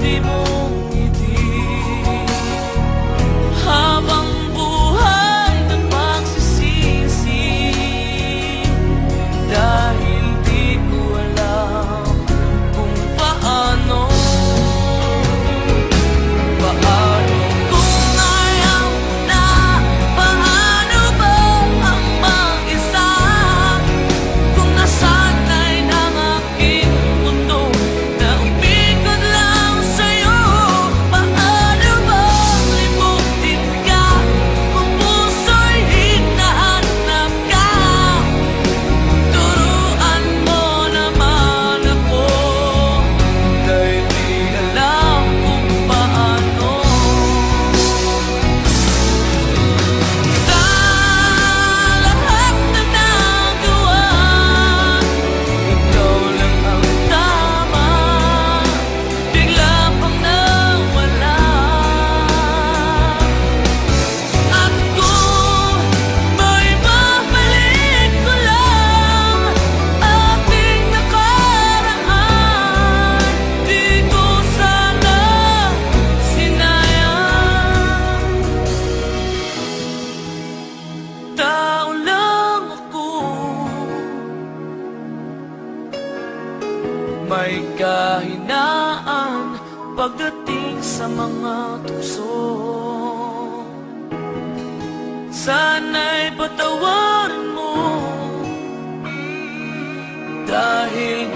di mong ngiti. Habang buhay na pagsisisi, dahil di ko alam kung paano. Paano kung ayaw na? Paano ba ang mag-isa? Kung nasanay ng aking mundo na umikot lang sa'yo. Paano ba limutin ka kung puso'y hinahanap ka? Turuan mo naman ako, dahil di alam kung paano. Sa lahat na nagawa, ikaw lang ang tama. Bigla pang nawala. At kung may babalik ko lang ating nakaraan, di ko sana sinayang. Tao lang ako, may kahinaan pagdating sa mga tukso. Sana'y patawarin mo, dahil